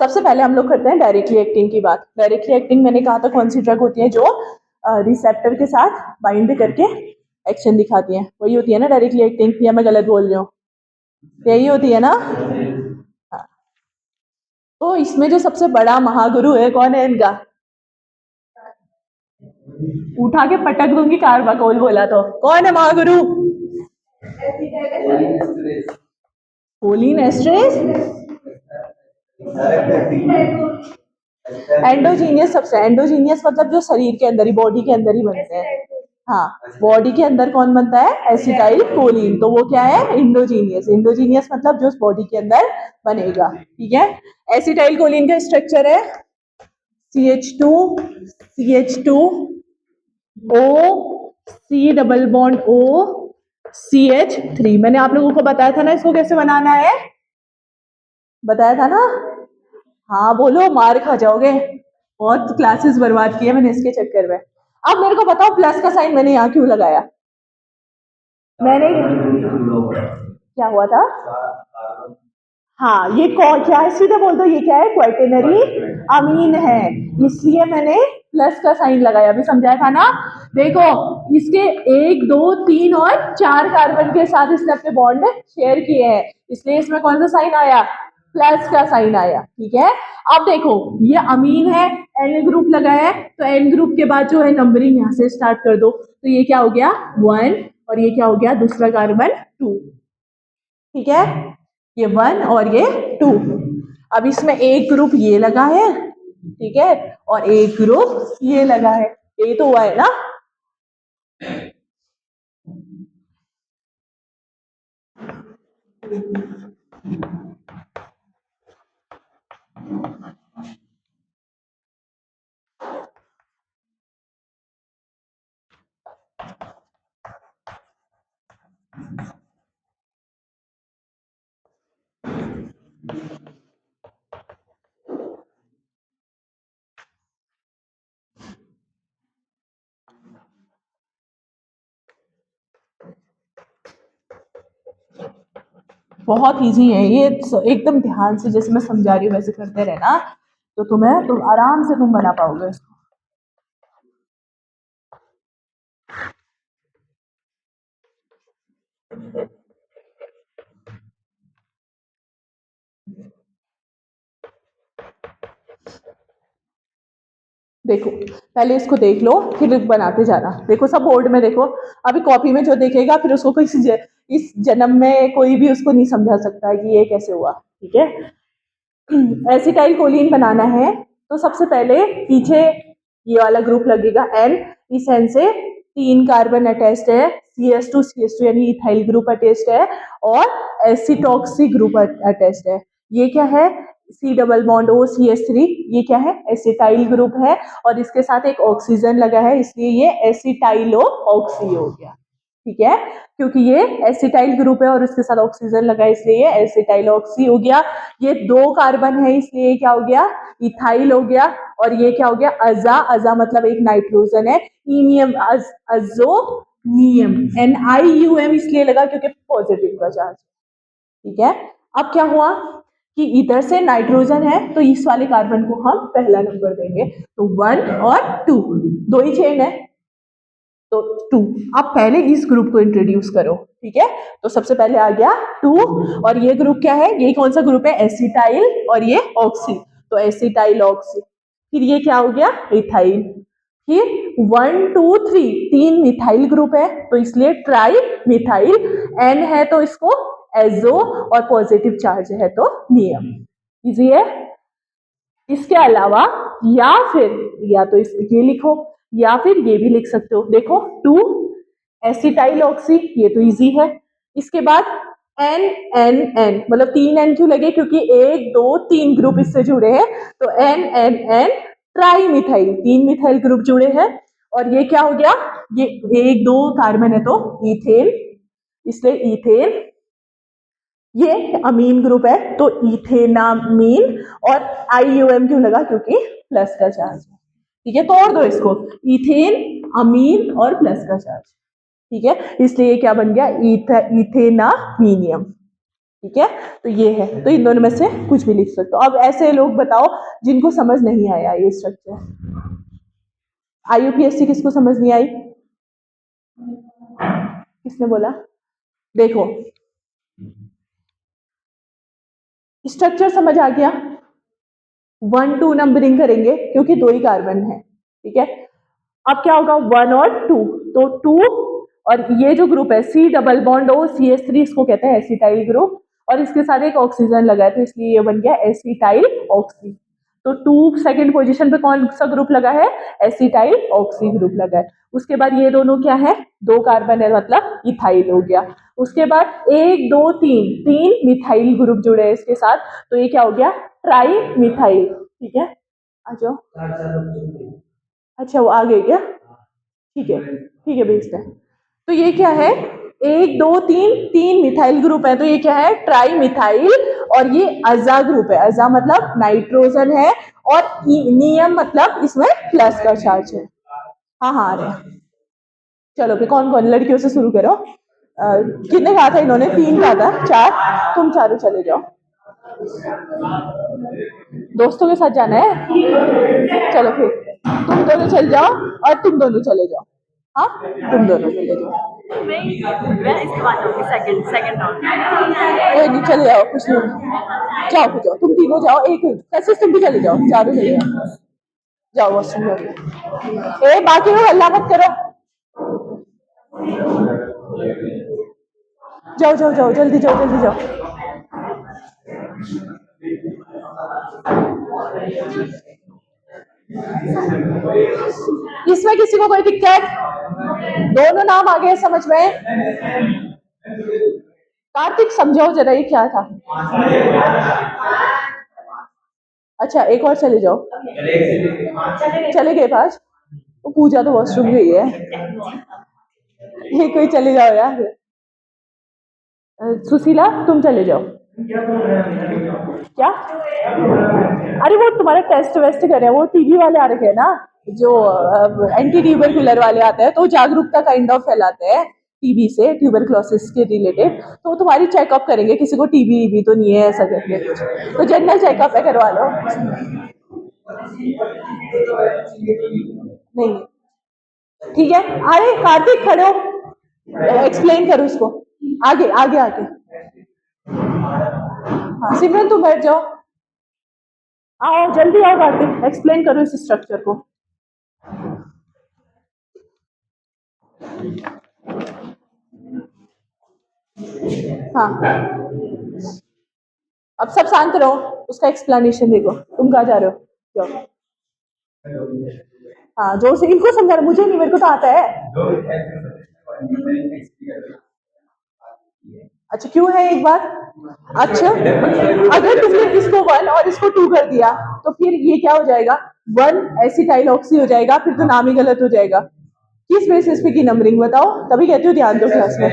सबसे पहले हम लोग करते हैं डायरेक्टली एक्टिंग की बात। डायरेक्टली एक्टिंग मैंने कहा था कौन सी ड्रग होती है? जो रिसेप्टर के साथ बाइंड करके एक्शन दिखाती हैं। वही होती है ना डायरेक्टली एक्टिंग, या मैं गलत बोल रही हूँ? यही होती है ना? हाँ। तो इसमें जो सबसे बड़ा महागुरु है कौन है इनका? उठा के पटक दूंगी कार्बाकोल बोला तो। कौन है महागुरु? कोलिन एस्ट्रेस। एंडोजीनियस सबसे, एंडोजीनियस मतलब जो शरीर के अंदर ही, बॉडी के अंदर ही बनते हैं। हाँ, बॉडी के अंदर कौन बनता है? Acetyl choline. तो वो क्या है? इंडोजीनियस। इंडोजीनियस मतलब जो बॉडी के अंदर बनेगा। ठीक है। एसिटाइल कोलिन का स्ट्रक्चर है CH2 CH2 O C double bond O CH3। मैंने आप लोगों को बताया था ना इसको कैसे बनाना है, बताया था ना? हाँ बोलो, मार खा जाओगे। बहुत क्लासेस बर्बाद किए मैंने इसके चक्कर में। अब मेरे को बताओ प्लस का साइन मैंने यहाँ क्यों लगाया? मैंने क्या हुआ था? हाँ, ये कौन क्या है? सीधे बोल दो, ये क्या है? क्वाटर्नरी अमीन है, इसलिए मैंने प्लस का साइन लगाया। अभी समझाया था ना? देखो, इसके 1 2 3 और 4 कार्बन के साथ इसने अपने बॉन्ड शेयर किए हैं, इसलिए इसमें कौन सा साइन आया? प्लस का साइन आया। ठीक है। अब देखो, ये अमीन है, एन ग्रुप लगा है, तो एन ग्रुप के बाद जो है नंबरिंग यहाँ से स्टार्ट कर दो। तो ये क्या हो गया? 1, और ये क्या हो गया? दूसरा कार्बन 2। ठीक है, ये 1 और ये 2। अब इसमें एक ग्रुप ये लगा है, ठीक है, और एक ग्रुप ये लगा है। यही तो हुआ है ना? बहुत इजी है ये, एकदम ध्यान से जैसे मैं समझा रही हूँ वैसे करते रहना, तो तुम आराम से तुम बना पाओगे इसको। देखो, पहले इसको देख लो फिर बनाते जाना। देखो सब बोर्ड में देखो, अभी कॉपी में जो देखेगा फिर उसको कोई इस जन्म में कोई भी उसको नहीं समझा सकता कि ये कैसे हुआ। ठीक है। एसिटाइल कोलिन बनाना है तो सबसे पहले पीछे ये वाला ग्रुप लगेगा एन। इस एन से 3 कार्बन अटैच्ड है, CH2 यानी इथाइल ग्रुप अटैच्ड है, और एसिटॉक्सी ग्रुप अटैच्ड है। ये क्या है? C double bond O CH3। ये क्या है? एसिटाइल ग्रुप है, और इसके साथ एक ऑक्सीजन लगा है, इसलिए ये एसिटाइलो ऑक्सी हो गया। ठीक है, क्योंकि ये एसिटाइल ग्रुप है और उसके साथ ऑक्सीजन लगा है, इसलिए ये एसिटाइल ऑक्सी हो गया। ये 2 कार्बन है, इसलिए क्या हो गया? इथाइल हो गया। और ये क्या हो गया? अजा। अजा मतलब एक नाइट्रोजन है, ईनियम अजोनियम। NiUM इसलिए लगा क्योंकि पॉजिटिव का चार्ज। ठीक है। अब क्या हुआ कि इधर से नाइट्रोजन है तो इस वाले कार्बन को हम पहला नंबर देंगे, तो 1 और 2, 2 ही चेन है तो 2। अब पहले इस ग्रुप को इंट्रोड्यूस करो। ठीक है, तो सबसे पहले आ गया 2, और ये ग्रुप क्या है? ये कौन सा ग्रुप है? एसिटाइल, और ये ऑक्सी, तो एसिटाइल ऑक्सी। फिर ये क्या हो गया? इथाइल। फिर 1 2 3 3 मिथाइल ग्रुप है, तो इसलिए ट्राई मिथाइल। एन है तो इसको एजो, और पॉजिटिव चार्ज है तो नियम। इजी है। इसके अलावा या तो ये लिखो, या फिर ये भी लिख सकते हो। देखो 2 एसिटाइल ऑक्सी, ये तो इजी है। इसके बाद एन एन एन, मतलब 3 एन क्यों लगे? क्योंकि 1 2 3 ग्रुप इससे जुड़े हैं, तो N N N trimethyl, 3 methyl group जुड़े हैं। और ये क्या हो गया? ये 1 2 कार्बन है तो इथेन, इसलिए इथेन। ये अमीन ग्रुप है तो इथेनामीन, और IUM क्यों लगा? क्योंकि प्लस का चार्ज है। ठीक है, तोड़ दो इसको, इथेन अमीन और प्लस का चार्ज। ठीक है, इसलिए क्या बन गया? इथेनामीनियम। ठीक है, तो ये है, तो इन दोनों में से कुछ भी लिख सकते हो। अब ऐसे लोग बताओ जिनको समझ नहीं आया ये स्ट्रक्चर। IUPAC किसको समझ नहीं आई? किसने बोला? देखो, स्ट्रक्चर समझ आ गया? 1 2 नंबरिंग करेंगे क्योंकि 2 ही कार्बन है, ठीक है। अब क्या होगा? 1 और 2, तो 2 और ये जो ग्रुप है C double bond O CH3, इसको कहते हैं एसिटाइल ग्रुप, और इसके साथ एक ऑक्सीजन लगा है तो इसलिए ये बन गया एसिटाइल ऑक्सी। तो 2 सेकंड पोजीशन पे कौन सा ग्रुप लगा है? एसिटाइल ऑक्सी ग्रुप लगा है। उसके बाद ये दोनों क्या है? 2 कार्बन है, मतलब इथाइल हो गया। उसके बाद 1 2 3 3 मिथाइल ग्रुप जुड़े हैं इसके साथ, तो ये क्या हो गया? ट्राई मिथाइल, ठीक है। आ जाओ। अच्छा, वो आ गई क्या? ठीक है, ठीक है, भेजते हैं। तो ये क्या है? 1 2 3 3 मिथाइल ग्रुप है, तो ये क्या है? Tri methyl. और ये अजा ग्रुप है, अजा मतलब नाइट्रोजन है, और नियम मतलब इसमें प्लस का चार्ज है। हाँ हाँ, आ रहे हैं। चलो फिर कौन कौन? लड़कियों से शुरू करो। कितने कहा था इन्होंने? 3 कहा था, 4? तुम चारों चले जाओ, दोस्तों के साथ जाना है। चलो फिर तुम दोनों चले जाओ और तुम दोनों चले जाओ। हाँ, तुम दोनों चले जाओ। मैं इसके बाद जाऊंगी सेकंड राउंड। कोई नहीं, चले जाओ, कुछ नहीं। जाओ फिर जाओ, तुम तीनों जाओ। एक कैसे तुम भी चले जाओ, चारों चले जाओ। जाओ वॉशरूम जाओ। बाकी लोग हल्ला मत करो। जाओ जाओ जाओ, जल्दी जाओ, जल्दी जाओ। इसमें किसी को कोई दिक्कत? दोनों नाम आ गए समझ में? कार्तिक समझाओ जरा, ये क्या था? अच्छा, एक और चले जाओ। चले गए पास? वो पूजा तो वॉशरूम गई है। ये कोई चले जाओ यार। सुशीला तुम चले जाओ। क्या? अरे वो तुम्हारा टेस्ट वेस्ट कर रहे हैं, वो टीबी वाले आ रखे हैं ना, जो एंटी ट्यूबरकुलर वाले आते हैं, तो जागरूकता काइंड ऑफ फैलाते हैं टीबी से, ट्यूबरक्लोसिस के रिलेटेड। तो तुम्हारी चेकअप करेंगे, किसी को टीबी ईबी तो नहीं है ऐसा करके कुछ, तो जनरल चेकअप है, करवा लो। नहीं, ठीक है। अरे कार्तिक खड़े हो, एक्सप्लेन करो उसको। आगे आगे आगे। हाँ सिमरन तुम बैठ जाओ। आओ जल्दी आओ कार्तिक, एक्सप्लेन करो इस स्ट्रक्चर को। हाँ, अब सब शांत रहो, उसका एक्सप्लेनेशन देखो। तुम कहाँ जा रहे हो? जाओ। हाँ, जोर से इनको समझा रहा, मुझे नहीं, मेरे को तो आता है। अच्छा क्यों है एक बार? अच्छा, अगर तुमने इसको 1 और इसको 2 कर दिया तो फिर ये क्या हो जाएगा? 1 एसिटाइल ऑक्सी हो जाएगा, फिर तो नाम ही गलत हो जाएगा। किस बेसिस पे की नंबरिंग बताओ? तभी कहती हूँ ध्यान दो क्लास में।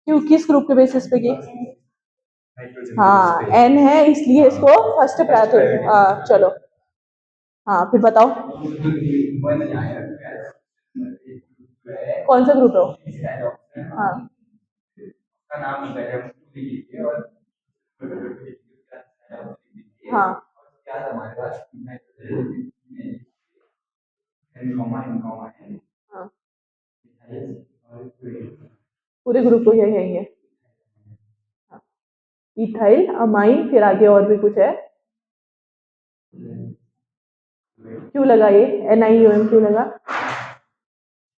क्यों, किस ग्रुप के बेसिस पे की? हाँ, एन है इसलिए इसको फर्स्ट प्रायोरिटी। चलो हाँ, फिर बताओ कौन सा ग्रुप है वो? हाँ हाँ, हाँ, पूरे ग्रुप को क्या कहेंगे? इथाइल अमाइन, फिर आगे और भी कुछ है। क्यों लगा ये NiOM? क्यों लगा?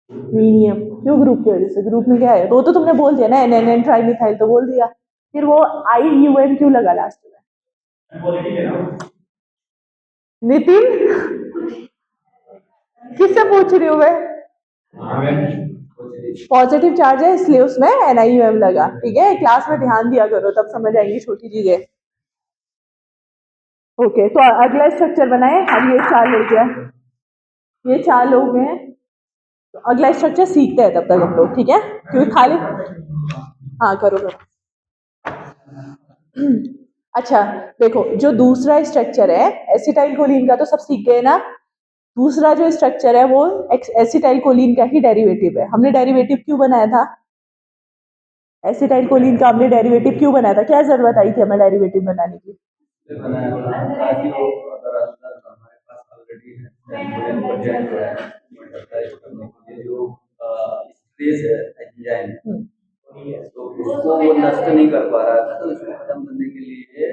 मीनियम क्यों? ग्रुप की वजह से। ग्रुप में क्या है? तो तुमने बोल दिया ना, NNN ट्राइमिथाइल तो बोल दिया। फिर वो IUM क्यों लगा लास्ट में? नितिन किससे पूछ रही हूँ मैं? पॉजिटिव चार्ज है इसलिए उसमें NiOM लगा, ठीक है। क्लास में ध्यान दिया करो, तब समझ आएंगी छोटी चीजें। ओके, तो अगला स्ट्रक्चर बनाए। अब ये 4 हो गया, ये 4 लोग हैं, तो अगला स्ट्रक्चर सीखते हैं तब तक हम लोग, ठीक है, क्योंकि खाली। हाँ करो करो। अच्छा देखो, जो दूसरा स्ट्रक्चर है एसिटाइल कोलिन का तो सब सीख गए ना। दूसरा जो स्ट्रक्चर है वो एसिटाइल कोलिन का ही डेरिवेटिव है। हमने डेरिवेटिव क्यों बनाया था? एसिटाइल कोलिन का हमने डेरिवेटिव क्यों बनाया था? क्या जरूरत आई थी हमें डेरिवेटिव बनाने की? कोलिन प्रोजेक्ट जो है मल्टीप्लाई करने के लिए जो स्ट्रेस है एंजाइम तो उसको वो नष्ट नहीं कर पा रहा था, तो इसको खत्म करने के लिए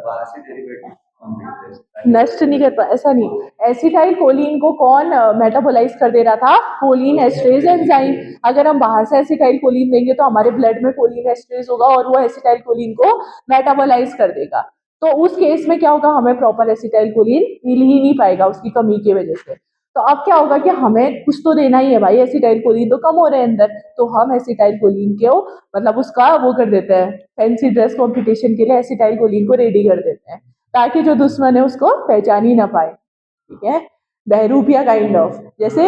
बाहर से डेरिवेटिव हम देते हैं। नष्ट नहीं कर पा, ऐसा नहीं, एसिटाइल कोलिन को कौन मेटाबोलाइज कर दे रहा था? Choline esterase enzyme. अगर हम बाहर से एसिटाइल कोलिन देंगे तो हमारे ब्लड में कोलिन एस्ट्रेज होगा और वो एसिटाइल कोलिन को मेटाबोलाइज कर देगा। तो उस केस में क्या होगा, हमें प्रॉपर एसिटाइल कोलिन मिल ही नहीं पाएगा उसकी कमी की वजह से। तो अब क्या होगा कि हमें कुछ तो देना ही है भाई, एसिटाइल कोलिन तो कम हो रहे हैं अंदर, तो हम एसिटाइल कोलिन को मतलब उसका वो कर देते हैं, फैंसी ड्रेस कॉम्पिटिशन के लिए एसिटाइल कोलिन को रेडी कर देते हैं ताकि जो दुश्मन है उसको पहचान ही ना पाए। ठीक है, बहरूपिया काइंड ऑफ, जैसे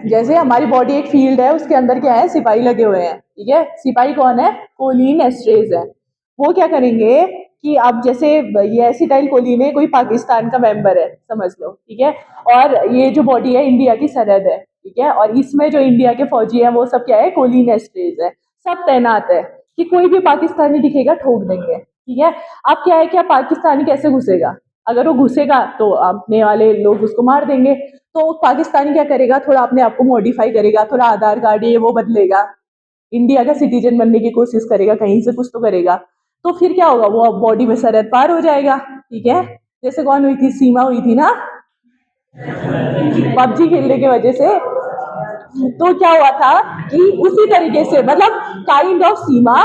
जैसे हमारी बॉडी एक फील्ड है, उसके अंदर क्या है, सिपाही लगे हुए हैं। ठीक है, सिपाही कौन है? कोलिन एस्ट्रेज है। वो क्या करेंगे कि अब जैसे ये एसिटाइल कोलिन है, कोई पाकिस्तान का मेंबर है समझ लो, ठीक है, और ये जो बॉडी है इंडिया की सरहद है, ठीक है, और इसमें जो इंडिया के फौजी हैं वो सब क्या है, कोलिन एस्ट्रेज है, सब तैनात है कि कोई भी पाकिस्तानी दिखेगा ठोक देंगे। ठीक है, अब क्या है, क्या पाकिस्तानी कैसे घुसेगा? अगर वो घुसेगा तो अपने वाले लोग उसको मार देंगे। तो पाकिस्तानी क्या करेगा, थोड़ा अपने आप को मॉडिफाई करेगा, थोड़ा आधार कार्ड ये वो बदलेगा, इंडिया का सिटीजन बनने की कोशिश करेगा, कहीं से कुछ तो करेगा। तो फिर क्या होगा, वो बॉडी में सरहद पार हो जाएगा। ठीक है, जैसे कौन हुई थी, सीमा हुई थी ना पबजी खेलने की वजह से। तो क्या हुआ था कि उसी तरीके से मतलब काइंड ऑफ सीमा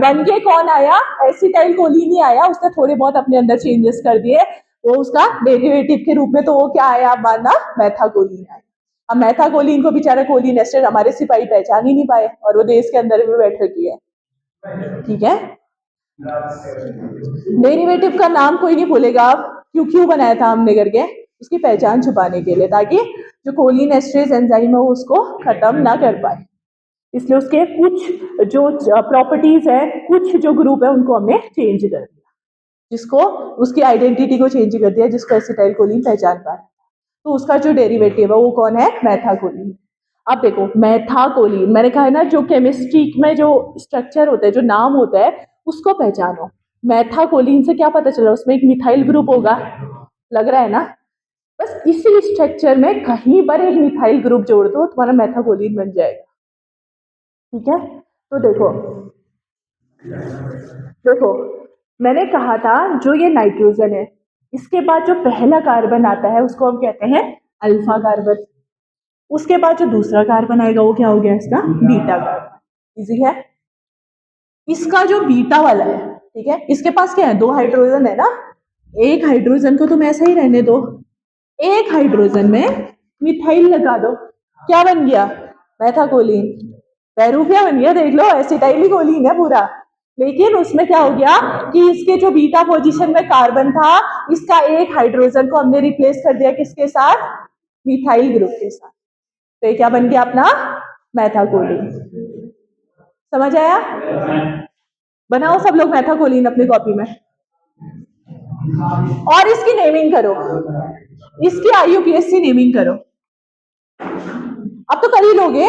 बन के कौन आया, एसिटाइल कोलिन ही आया, उसने थोड़े बहुत अपने अंदर चेंजेस कर दिए, वो उसका डेरिवेटिव के रूप में, तो वो क्या आया, माना मैथाकोलिन आया। अब मैथाकोलिन को बेचारा कोलिन एस्टर हमारे सिपाही पहचान ही नहीं पाए और वो देश के अंदर भी बैठ रखी है। ठीक है, डेरिवेटिव का नाम कोई नहीं भूलेगा, आप क्यों क्यों बनाया था हमने करके, उसकी पहचान छुपाने के लिए, ताकि जो कोलिन एस्ट्रेज एंजाइम है वो उसको खत्म ना कर पाए। इसलिए उसके कुछ जो प्रॉपर्टीज है, कुछ जो ग्रुप है उनको हमने चेंज कर दिया, जिसको उसकी आइडेंटिटी को चेंज कर दिया, जिसको एसिटाइल कोलिन पहचान पा रहा है। तो उसका जो डेरिवेटिव है वो कौन है, मैथाकोलिन। अब देखो मैथाकोलिन, मैंने कहा है ना, जो केमिस्ट्री में जो स्ट्रक्चर होता है, जो नाम होता है, उसको पहचानो। मैथाकोलिन से क्या पता चला, उसमें एक मिथाइल ग्रुप होगा, लग रहा है ना, बस इसी स्ट्रक्चर में कहीं पर एक मिथाइल ग्रुप जोड़ दो, तुम्हारा मैथाकोलिन बन जाएगा। ठीक है, तो देखो देखो मैंने कहा था जो ये नाइट्रोजन है, इसके बाद जो पहला कार्बन आता है उसको हम कहते हैं अल्फा कार्बन। उसके बाद जो दूसरा कार्बन आएगा वो क्या हो गया, इसका बीटा कार्बन। इजी है। इसका जो बीटा वाला है, ठीक है, इसके पास क्या है, दो हाइड्रोजन है ना, एक हाइड्रोजन को तुम ऐसा ही रहने दो, एक हाइड्रोजन में मिथाइल लगा दो, क्या बन गया, मैथाकोलिन। पैरूफिया बन गया, देख लो, एसिटाइल कोलिन है पूरा। लेकिन उसमें क्या हो गया कि इसके जो बीटा पोजीशन में कार्बन था, इसका एक हाइड्रोजन को हमने रिप्लेस कर दिया किसके साथ, मिथाइल ग्रुप के साथ। तो ये क्या बन गया अपना, मैथाकोलिन। समझ आया? बनाओ सब लोग मैथाकोलिन अपनी कॉपी में, और इसकी नेमिंग करो, इसकी IUPAC नेमिंग करो। अब तो कर ही लोगे,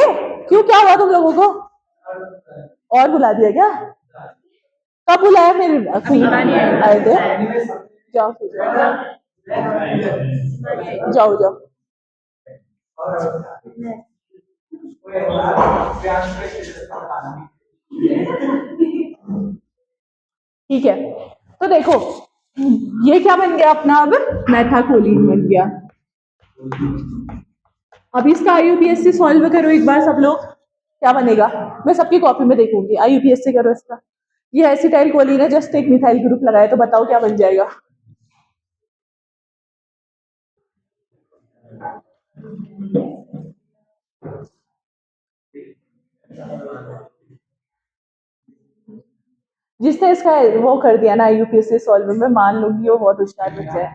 क्यों, क्या हुआ तुम लोगों को, और बुला दिया क्या, कब बुलाया, फिर आए थे, जाओ जाओ जाओ। ठीक है, तो देखो ये क्या बन गया अपना, अब मैथाकोलिन बन गया। अब इसका IUPAC सॉल्व करो एक बार सब लोग, क्या बनेगा, मैं सबकी कॉपी में देखूंगी, IUPAC करो इसका। ये एसिटाइल कोलिन है, जस्ट एक मिथाइल ग्रुप लगाया, तो बताओ क्या बन जाएगा। जिसने इसका वो कर दिया ना IUPAC सॉल्व, में मान लूंगी वो बहुत होशियार बच्चा है।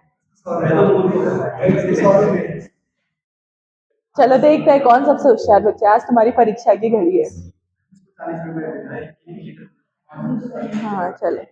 चलो देखते हैं कौन सबसे होशियार बच्चा है, आज तुम्हारी परीक्षा की घड़ी है। हाँ चलो,